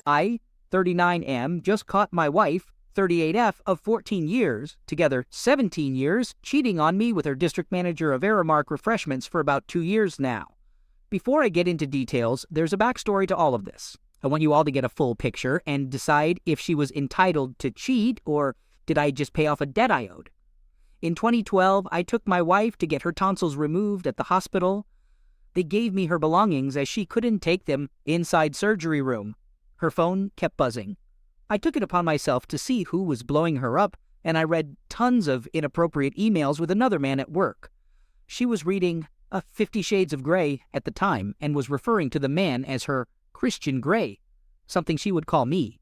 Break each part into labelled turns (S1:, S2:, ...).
S1: I, 39M, just caught my wife, 38F, of 14 years, together 17 years, cheating on me with her district manager of Aramark Refreshments for about 2 years now. Before I get into details, there's a backstory to all of this. I want you all to get a full picture and decide if she was entitled to cheat or did I just pay off a debt I owed. In 2012, I took my wife to get her tonsils removed at the hospital. They gave me her belongings as she couldn't take them inside surgery room. Her phone kept buzzing. I took it upon myself to see who was blowing her up, and I read tons of inappropriate emails with another man at work. She was reading 50 Shades of Grey at the time and was referring to the man as her Christian Grey, something she would call me.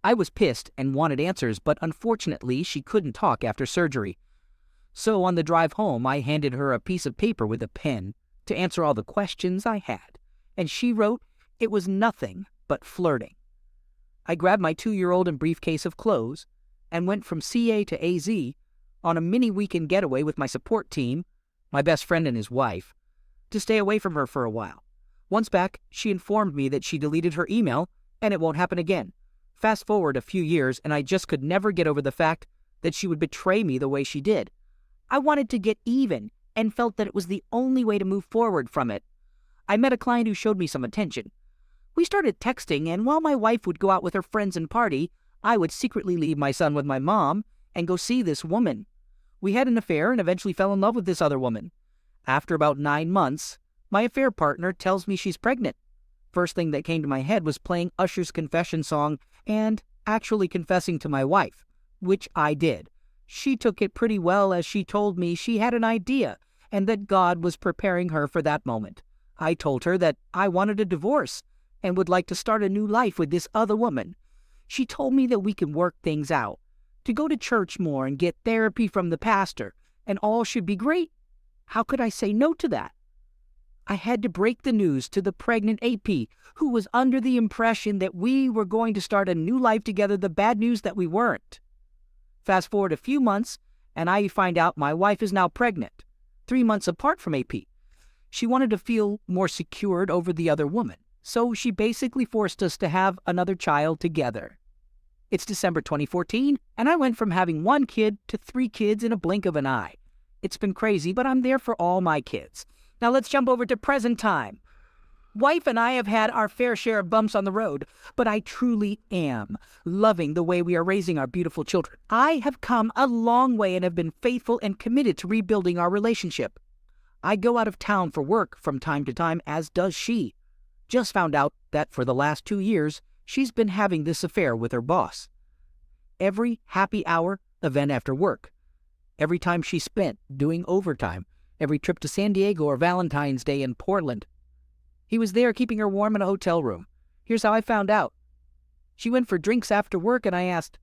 S1: I was pissed and wanted answers, but unfortunately she couldn't talk after surgery. So on the drive home, I handed her a piece of paper with a pen to answer all the questions I had, and she wrote it was nothing but flirting. I grabbed my 2-year-old and briefcase of clothes and went from CA to AZ on a mini weekend getaway with my support team, my best friend and his wife, to stay away from her for a while. Once back, she informed me that she deleted her email and it won't happen again. Fast forward a few years and I just could never get over the fact that she would betray me the way she did. I wanted to get even and felt that it was the only way to move forward from it. I met a client who showed me some attention. We started texting, and while my wife would go out with her friends and party, I would secretly leave my son with my mom and go see this woman. We had an affair and eventually fell in love with this other woman. After about 9 months, my affair partner tells me she's pregnant. First thing that came to my head was playing Usher's confession song and actually confessing to my wife, which I did. She took it pretty well as she told me she had an idea and that God was preparing her for that moment. I told her that I wanted a divorce and would like to start a new life with this other woman. She told me that we can work things out, to go to church more and get therapy from the pastor, and all should be great. How could I say no to that? I had to break the news to the pregnant AP, who was under the impression that we were going to start a new life together, the bad news that we weren't. Fast forward a few months, and I find out my wife is now pregnant, 3 months apart from AP. She wanted to feel more secured over the other woman, so she basically forced us to have another child together. It's December 2014, and I went from having 1 kid to 3 kids in a blink of an eye. It's been crazy, but I'm there for all my kids. Now let's jump over to present time. Wife and I have had our fair share of bumps on the road, but I truly am loving the way we are raising our beautiful children. I have come a long way and have been faithful and committed to rebuilding our relationship. I go out of town for work from time to time, as does she. Just found out that for the last 2 years, she's been having this affair with her boss. Every happy hour event after work, every time she spent doing overtime, every trip to San Diego or Valentine's Day in Portland. He was there keeping her warm in a hotel room. Here's how I found out. She went for drinks after work and I asked,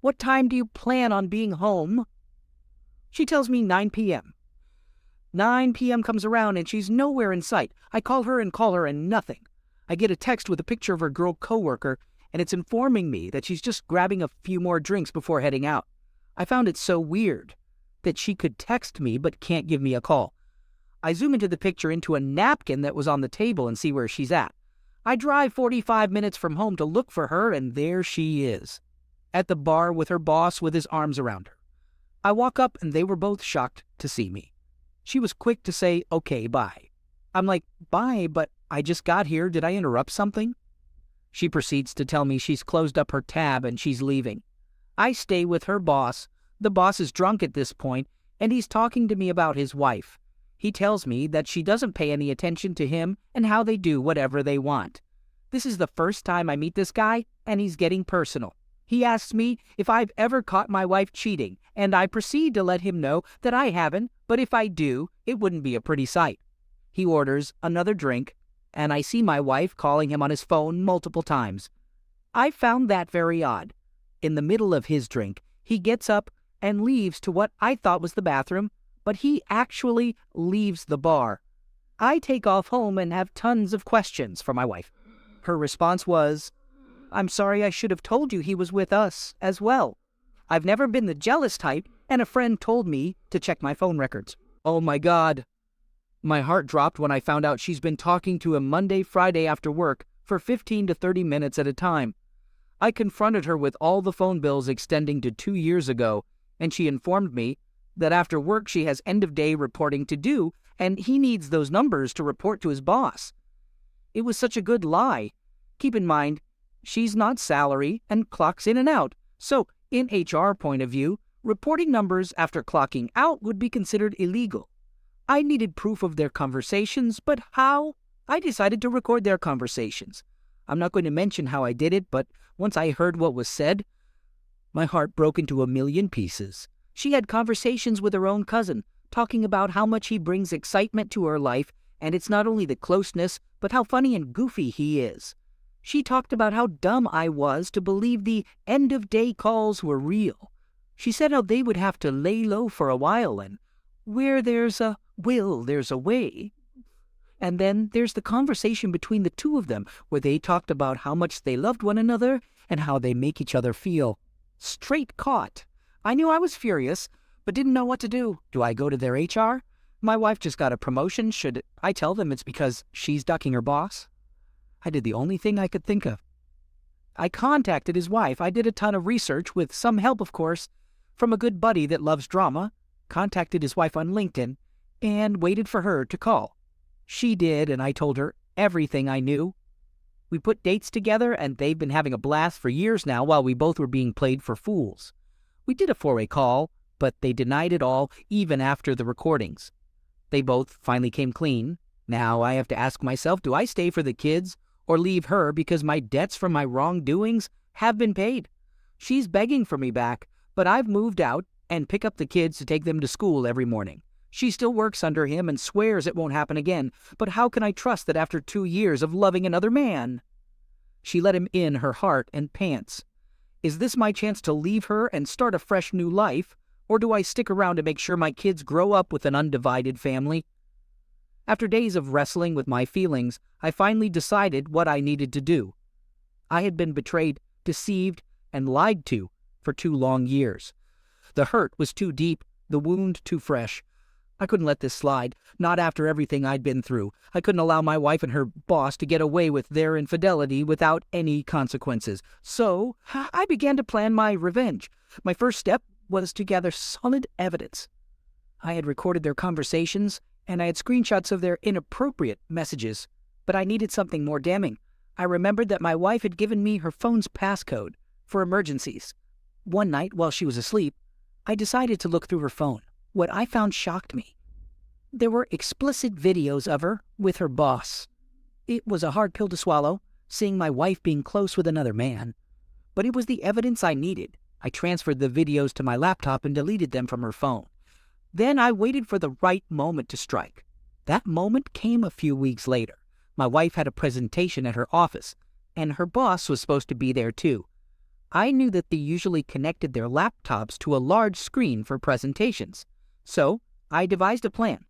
S1: "What time do you plan on being home?" She tells me 9 p.m. 9 p.m. comes around and she's nowhere in sight. I call her and nothing. I get a text with a picture of her girl coworker and it's informing me that she's just grabbing a few more drinks before heading out. I found it so weird that she could text me but can't give me a call. I zoom into the picture into a napkin that was on the table and see where she's at. I drive 45 minutes from home to look for her, and there she is, at the bar with her boss with his arms around her. I walk up and they were both shocked to see me. She was quick to say, "Okay, bye." I'm like, "Bye, but I just got here. Did I interrupt something?" She proceeds to tell me she's closed up her tab and she's leaving. I stay with her boss. The boss is drunk at this point, and he's talking to me about his wife. He tells me that she doesn't pay any attention to him and how they do whatever they want. This is the first time I meet this guy, and he's getting personal. He asks me if I've ever caught my wife cheating, and I proceed to let him know that I haven't, but if I do, it wouldn't be a pretty sight. He orders another drink, and I see my wife calling him on his phone multiple times. I found that very odd. In the middle of his drink, he gets up and leaves to what I thought was the bathroom, but he actually leaves the bar. I take off home and have tons of questions for my wife. Her response was, "I'm sorry, I should have told you he was with us as well. I've never been the jealous type, and a friend told me to check my phone records." Oh my God. My heart dropped when I found out she's been talking to him Monday, Friday after work for 15 to 30 minutes at a time. I confronted her with all the phone bills extending to 2 years ago, and she informed me that after work she has end-of-day reporting to do, and he needs those numbers to report to his boss. It was such a good lie. Keep in mind, she's not salary and clocks in and out, so in HR point of view, reporting numbers after clocking out would be considered illegal. I needed proof of their conversations, but how? I decided to record their conversations. I'm not going to mention how I did it, but once I heard what was said, my heart broke into a million pieces. She had conversations with her own cousin, talking about how much he brings excitement to her life, and it's not only the closeness, but how funny and goofy he is. She talked about how dumb I was to believe the end-of-day calls were real. She said how they would have to lay low for a while, and where there's a will, there's a way. And then there's the conversation between the two of them, where they talked about how much they loved one another and how they make each other feel. Straight caught. I knew I was furious, but didn't know what to do. Do I go to their HR? My wife just got a promotion. Should I tell them it's because she's ducking her boss? I did the only thing I could think of. I contacted his wife. I did a ton of research, with some help, of course, from a good buddy that loves drama, contacted his wife on LinkedIn, and waited for her to call. She did, and I told her everything I knew. We put dates together, and they've been having a blast for years now while we both were being played for fools. We did a four-way call, but they denied it all, even after the recordings. They both finally came clean. Now I have to ask myself, do I stay for the kids or leave her because my debts from my wrongdoings have been paid? She's begging for me back, but I've moved out and pick up the kids to take them to school every morning. She still works under him and swears it won't happen again, but how can I trust that after 2 years of loving another man? She let him in her heart and pants. Is this my chance to leave her and start a fresh new life, or do I stick around to make sure my kids grow up with an undivided family? After days of wrestling with my feelings, I finally decided what I needed to do. I had been betrayed, deceived, and lied to for 2 long years. The hurt was too deep, the wound too fresh. I couldn't let this slide, not after everything I'd been through. I couldn't allow my wife and her boss to get away with their infidelity without any consequences. So I began to plan my revenge. My first step was to gather solid evidence. I had recorded their conversations, and I had screenshots of their inappropriate messages, but I needed something more damning. I remembered that my wife had given me her phone's passcode for emergencies. One night, while she was asleep, I decided to look through her phone. What I found shocked me. There were explicit videos of her with her boss. It was a hard pill to swallow, seeing my wife being close with another man. But it was the evidence I needed. I transferred the videos to my laptop and deleted them from her phone. Then I waited for the right moment to strike. That moment came a few weeks later. My wife had a presentation at her office, and her boss was supposed to be there too. I knew that they usually connected their laptops to a large screen for presentations. So I devised a plan.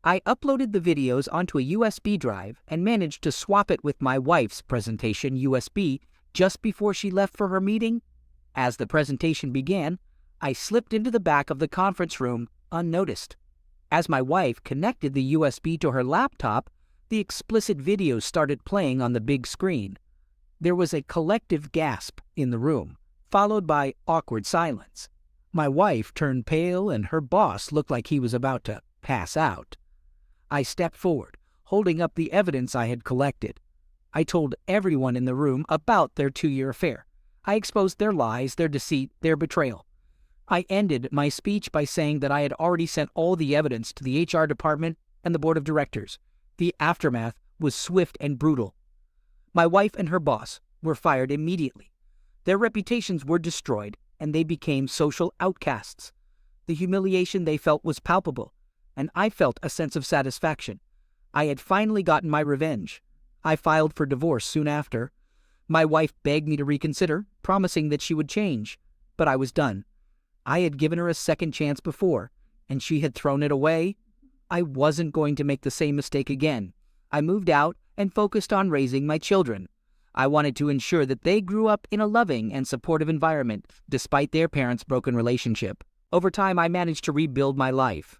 S1: I uploaded the videos onto a USB drive and managed to swap it with my wife's presentation USB just before she left for her meeting. As the presentation began, I slipped into the back of the conference room unnoticed. As my wife connected the USB to her laptop, the explicit videos started playing on the big screen. There was a collective gasp in the room, followed by awkward silence. My wife turned pale, and her boss looked like he was about to pass out. I stepped forward, holding up the evidence I had collected. I told everyone in the room about their 2-year affair. I exposed their lies, their deceit, their betrayal. I ended my speech by saying that I had already sent all the evidence to the HR department and the board of directors. The aftermath was swift and brutal. My wife and her boss were fired immediately. Their reputations were destroyed, and they became social outcasts. The humiliation they felt was palpable, and I felt a sense of satisfaction. I had finally gotten my revenge. I filed for divorce soon after. My wife begged me to reconsider, promising that she would change, but I was done. I had given her a second chance before, and she had thrown it away. I wasn't going to make the same mistake again. I moved out and focused on raising my children. I wanted to ensure that they grew up in a loving and supportive environment, despite their parents' broken relationship. Over time, I managed to rebuild my life.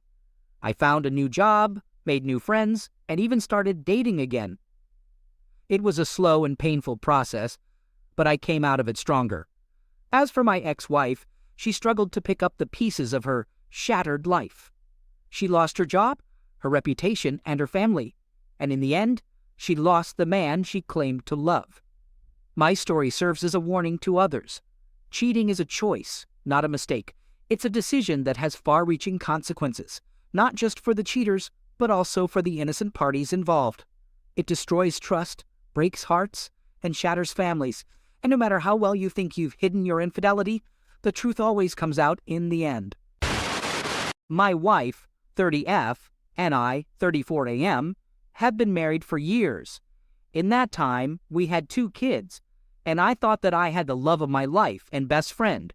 S1: I found a new job, made new friends, and even started dating again. It was a slow and painful process, but I came out of it stronger. As for my ex-wife, she struggled to pick up the pieces of her shattered life. She lost her job, her reputation, and her family, and in the end, she lost the man she claimed to love. My story serves as a warning to others. Cheating is a choice, not a mistake. It's a decision that has far-reaching consequences, not just for the cheaters, but also for the innocent parties involved. It destroys trust, breaks hearts, and shatters families, and no matter how well you think you've hidden your infidelity, the truth always comes out in the end. My wife, 30F, and I, 34AM, have been married for years. In that time, we had 2 kids, and I thought that I had the love of my life and best friend.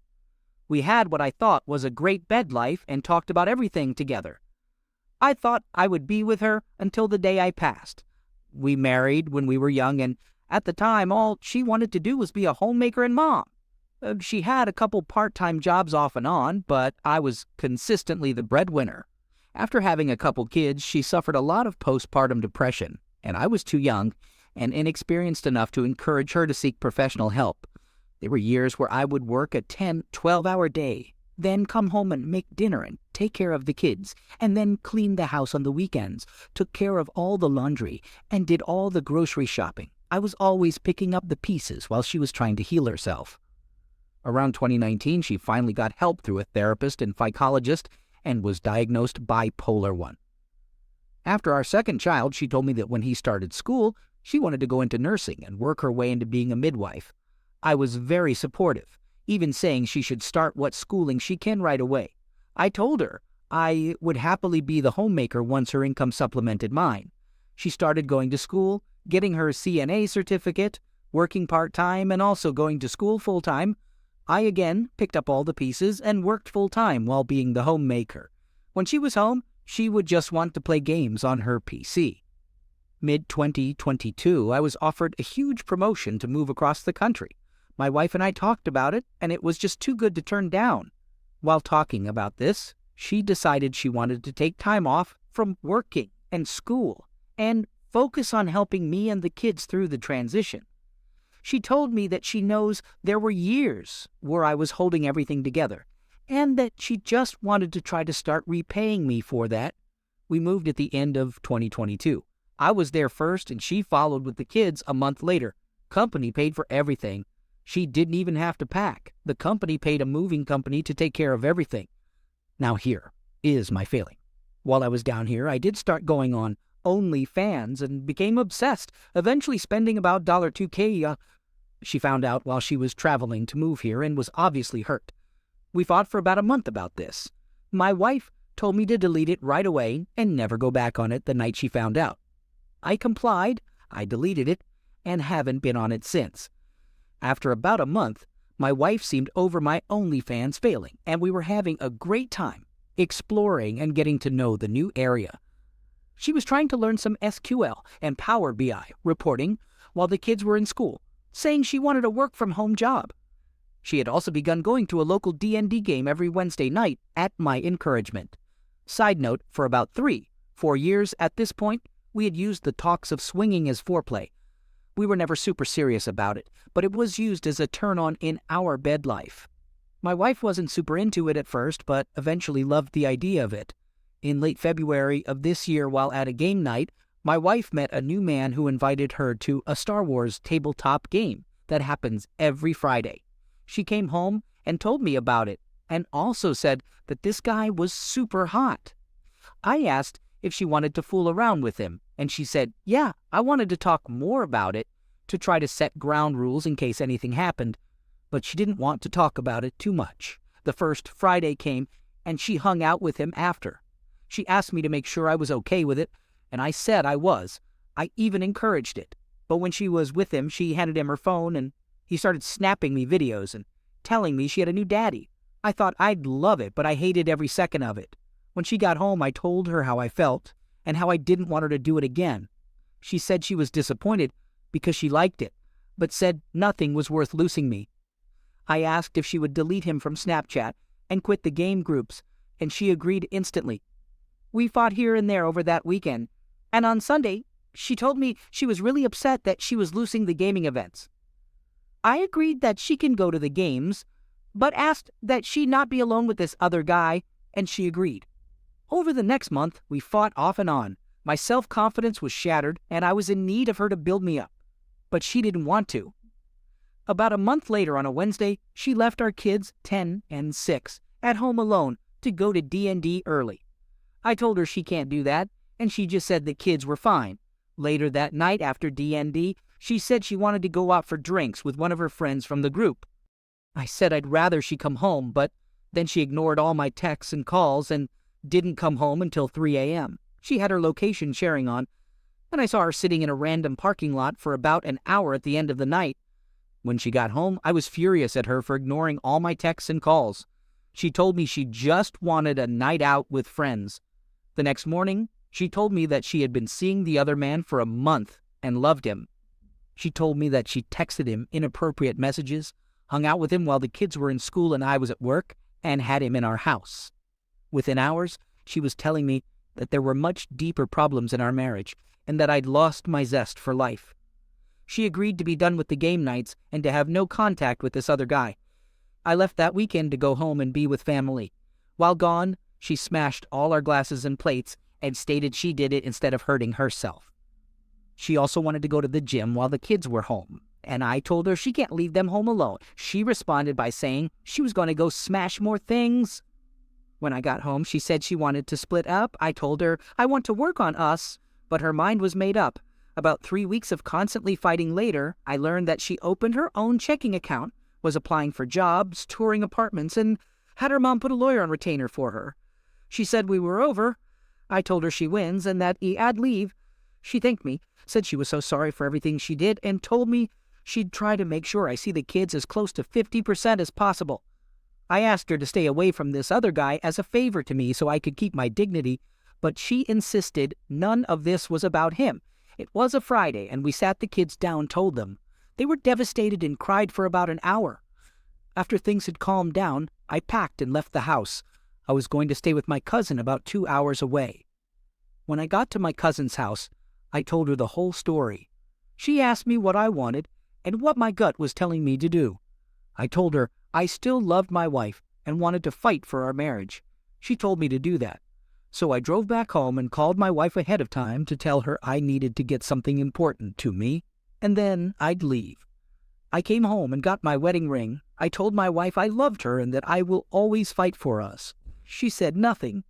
S1: We had what I thought was a great bed life and talked about everything together. I thought I would be with her until the day I passed. We married when we were young, and at the time, all she wanted to do was be a homemaker and mom. She had a couple part-time jobs off and on, but I was consistently the breadwinner. After having a couple kids, she suffered a lot of postpartum depression, and I was too young and inexperienced enough to encourage her to seek professional help. There were years where I would work a 10, 12-hour day, then come home and make dinner and take care of the kids, and then clean the house on the weekends, took care of all the laundry, and did all the grocery shopping. I was always picking up the pieces while she was trying to heal herself. Around 2019, she finally got help through a therapist and psychologist and was diagnosed bipolar 1. After our second child, she told me that when he started school, she wanted to go into nursing and work her way into being a midwife. I was very supportive, even saying she should start what schooling she can right away. I told her I would happily be the homemaker once her income supplemented mine. She started going to school, getting her CNA certificate, working part-time, and also going to school full-time. I again picked up all the pieces and worked full-time while being the homemaker. When she was home, she would just want to play games on her PC. Mid-2022, I was offered a huge promotion to move across the country. My wife and I talked about it, and it was just too good to turn down. While talking about this, she decided she wanted to take time off from working and school and focus on helping me and the kids through the transition. She told me that she knows there were years where I was holding everything together, and that she just wanted to try to start repaying me for that. We moved at the end of 2022. I was there first, and she followed with the kids a month later. Company paid for everything. She didn't even have to pack. The company paid a moving company to take care of everything. Now here is my failing. While I was down here, I did start going on OnlyFans and became obsessed, eventually spending about $2K. She found out while she was traveling to move here and was obviously hurt. We fought for about a month about this. My wife told me to delete it right away and never go back on it the night she found out. I complied, I deleted it, and haven't been on it since. After about a month, my wife seemed over my OnlyFans failing, and we were having a great time exploring and getting to know the new area. She was trying to learn some SQL and Power BI reporting while the kids were in school, saying she wanted a work-from-home job. She had also begun going to a local D&D game every Wednesday night at my encouragement. Side note, for about 3-4 years at this point, we had used the talks of swinging as foreplay. We were never super serious about it, but it was used as a turn-on in our bed life. My wife wasn't super into it at first, but eventually loved the idea of it. In late February of this year, while at a game night, my wife met a new man who invited her to a Star Wars tabletop game that happens every Friday. She came home and told me about it, and also said that this guy was super hot. I asked if she wanted to fool around with him, and she said, yeah, I wanted to talk more about it, to try to set ground rules in case anything happened, but she didn't want to talk about it too much. The first Friday came, and she hung out with him after. She asked me to make sure I was okay with it, and I said I was. I even encouraged it. But when she was with him, she handed him her phone, and he started snapping me videos and telling me she had a new daddy. I thought I'd love it, but I hated every second of it. When she got home, I told her how I felt and how I didn't want her to do it again. She said she was disappointed because she liked it, but said nothing was worth losing me. I asked if she would delete him from Snapchat and quit the game groups, and she agreed instantly. We fought here and there over that weekend, and on Sunday, She told me she was really upset that she was losing the gaming events. I agreed that she can go to the games, but asked that she not be alone with this other guy, and she agreed. Over the next month, we fought off and on. My self-confidence was shattered, and I was in need of her to build me up. But she didn't want to. About a month later on a Wednesday, she left our kids, 10 and 6, at home alone to go to D&D early. I told her she can't do that, and she just said the kids were fine. Later that night after D&D, she said she wanted to go out for drinks with one of her friends from the group. I said I'd rather she come home, but then she ignored all my texts and calls and didn't come home until 3 a.m. She had her location sharing on, and I saw her sitting in a random parking lot for about an hour at the end of the night. When she got home, I was furious at her for ignoring all my texts and calls. She told me she just wanted a night out with friends. The next morning, she told me that she had been seeing the other man for a month and loved him. She told me that she texted him inappropriate messages, hung out with him while the kids were in school and I was at work, and had him in our house. Within hours, she was telling me that there were much deeper problems in our marriage and that I'd lost my zest for life. She agreed to be done with the game nights and to have no contact with this other guy. I left that weekend to go home and be with family. While gone, she smashed all our glasses and plates and stated she did it instead of hurting herself. She also wanted to go to the gym while the kids were home, and I told her she can't leave them home alone. She responded by saying she was going to go smash more things. When I got home, she said she wanted to split up. I told her I want to work on us, but her mind was made up. About 3 weeks of constantly fighting later, I learned that she opened her own checking account, was applying for jobs, touring apartments, and had her mom put a lawyer on retainer for her. She said we were over. I told her she wins and that I'd leave. She thanked me, said she was so sorry for everything she did, and told me she'd try to make sure I see the kids as close to 50% as possible. I asked her to stay away from this other guy as a favor to me so I could keep my dignity, but she insisted none of this was about him. It was a Friday, and we sat the kids down, told them. They were devastated and cried for about an hour. After things had calmed down, I packed and left the house. I was going to stay with my cousin about 2 hours away. When I got to my cousin's house, I told her the whole story. She asked me what I wanted and what my gut was telling me to do. I told her I still loved my wife and wanted to fight for our marriage. She told me to do that. So I drove back home and called my wife ahead of time to tell her I needed to get something important to me, and then I'd leave. I came home and got my wedding ring. I told my wife I loved her and that I will always fight for us. She said nothing.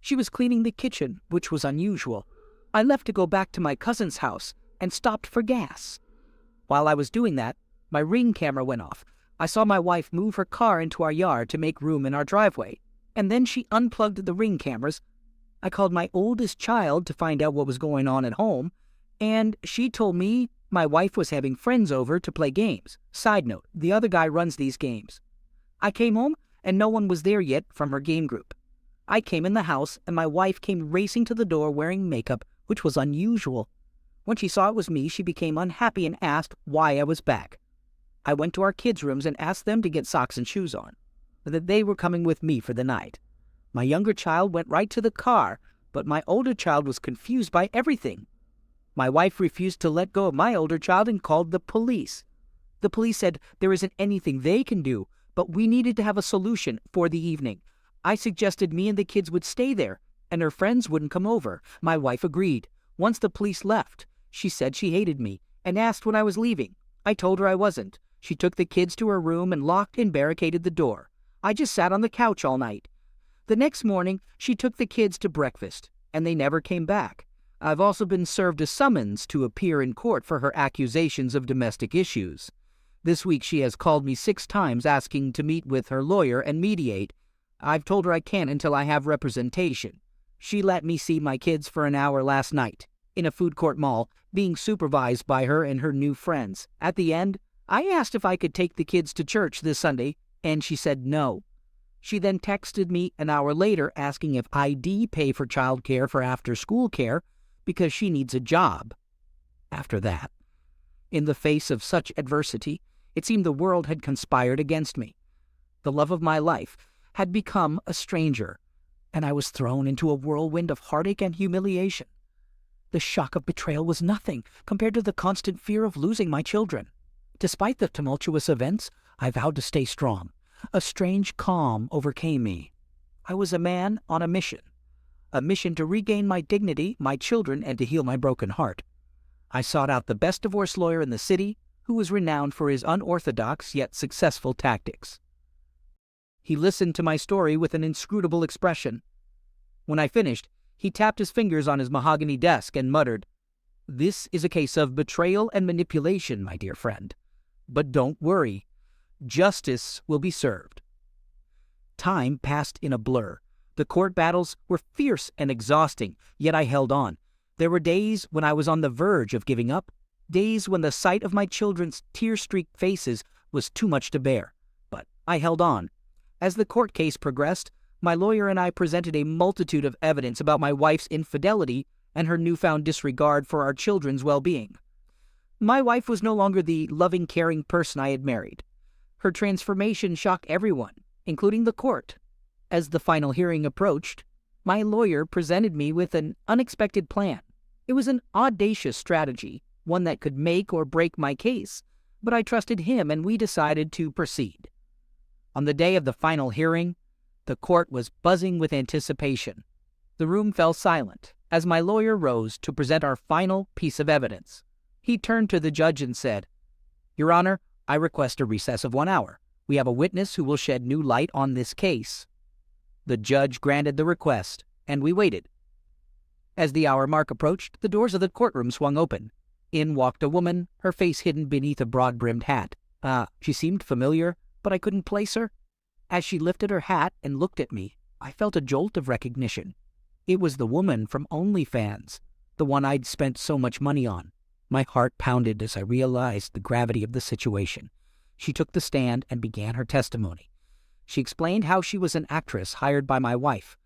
S1: She was cleaning the kitchen, which was unusual. I left to go back to my cousin's house and stopped for gas. While I was doing that, my Ring camera went off. I saw my wife move her car into our yard to make room in our driveway, and then she unplugged the Ring cameras. I called my oldest child to find out what was going on at home, and she told me my wife was having friends over to play games. Side note, the other guy runs these games. I came home, and no one was there yet from her game group. I came in the house, and my wife came racing to the door wearing makeup, which was unusual. When she saw it was me, she became unhappy and asked why I was back. I went to our kids' rooms and asked them to get socks and shoes on, that they were coming with me for the night. My younger child went right to the car, but my older child was confused by everything. My wife refused to let go of my older child and called the police. The police said there isn't anything they can do, but we needed to have a solution for the evening. I suggested me and the kids would stay there, and her friends wouldn't come over. My wife agreed. Once the police left, she said she hated me and asked when I was leaving. I told her I wasn't. She took the kids to her room and locked and barricaded the door. I just sat on the couch all night. The next morning, she took the kids to breakfast, and they never came back. I've also been served a summons to appear in court for her accusations of domestic issues. This week she has called me 6 times asking to meet with her lawyer and mediate. I've told her I can't until I have representation. She let me see my kids for an hour last night, in a food court mall, being supervised by her and her new friends. At the end, I asked if I could take the kids to church this Sunday, and she said no. She then texted me an hour later asking if I'd pay for childcare for after-school care because she needs a job. After that, in the face of such adversity, it seemed the world had conspired against me. The love of my life had become a stranger, and I was thrown into a whirlwind of heartache and humiliation. The shock of betrayal was nothing compared to the constant fear of losing my children. Despite the tumultuous events, I vowed to stay strong. A strange calm overcame me. I was a man on a mission to regain my dignity, my children, and to heal my broken heart. I sought out the best divorce lawyer in the city, who was renowned for his unorthodox yet successful tactics. He listened to my story with an inscrutable expression. When I finished, he tapped his fingers on his mahogany desk and muttered, "This is a case of betrayal and manipulation, my dear friend. But don't worry. Justice will be served." Time passed in a blur. The court battles were fierce and exhausting, yet I held on. There were days when I was on the verge of giving up, days when the sight of my children's tear-streaked faces was too much to bear. But I held on. As the court case progressed, my lawyer and I presented a multitude of evidence about my wife's infidelity and her newfound disregard for our children's well-being. My wife was no longer the loving, caring person I had married. Her transformation shocked everyone, including the court. As the final hearing approached, my lawyer presented me with an unexpected plan. It was an audacious strategy, one that could make or break my case, but I trusted him and we decided to proceed. On the day of the final hearing, the court was buzzing with anticipation. The room fell silent as my lawyer rose to present our final piece of evidence. He turned to the judge and said, "Your Honor, I request a recess of 1 hour. We have a witness who will shed new light on this case." The judge granted the request, and we waited. As the hour mark approached, the doors of the courtroom swung open. In walked a woman, her face hidden beneath a broad-brimmed hat. She seemed familiar, but I couldn't place her. As she lifted her hat and looked at me, I felt a jolt of recognition. It was the woman from OnlyFans, the one I'd spent so much money on. My heart pounded as I realized the gravity of the situation. She took the stand and began her testimony. She explained how she was an actress hired by my wife.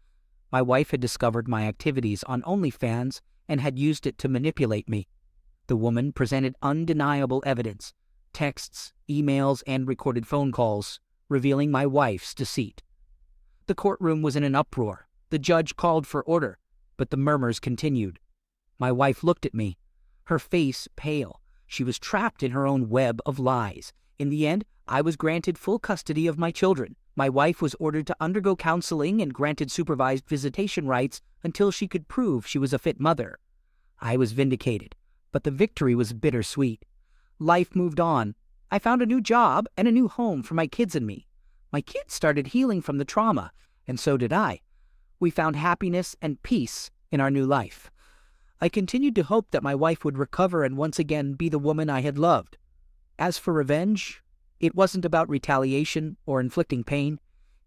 S1: My wife had discovered my activities on OnlyFans and had used it to manipulate me. The woman presented undeniable evidence, texts, emails, and recorded phone calls, revealing my wife's deceit. The courtroom was in an uproar. The judge called for order, but the murmurs continued. My wife looked at me, her face pale. She was trapped in her own web of lies. In the end, I was granted full custody of my children. My wife was ordered to undergo counseling and granted supervised visitation rights until she could prove she was a fit mother. I was vindicated, but the victory was bittersweet. Life moved on. I found a new job and a new home for my kids and me. My kids started healing from the trauma, and so did I. We found happiness and peace in our new life. I continued to hope that my wife would recover and once again be the woman I had loved. As for revenge, it wasn't about retaliation or inflicting pain.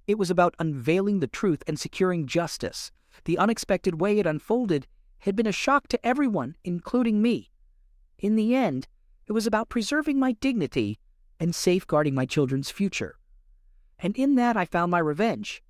S1: It was about unveiling the truth and securing justice. The unexpected way it unfolded had been a shock to everyone, including me. In the end, it was about preserving my dignity and safeguarding my children's future. And in that I found my revenge.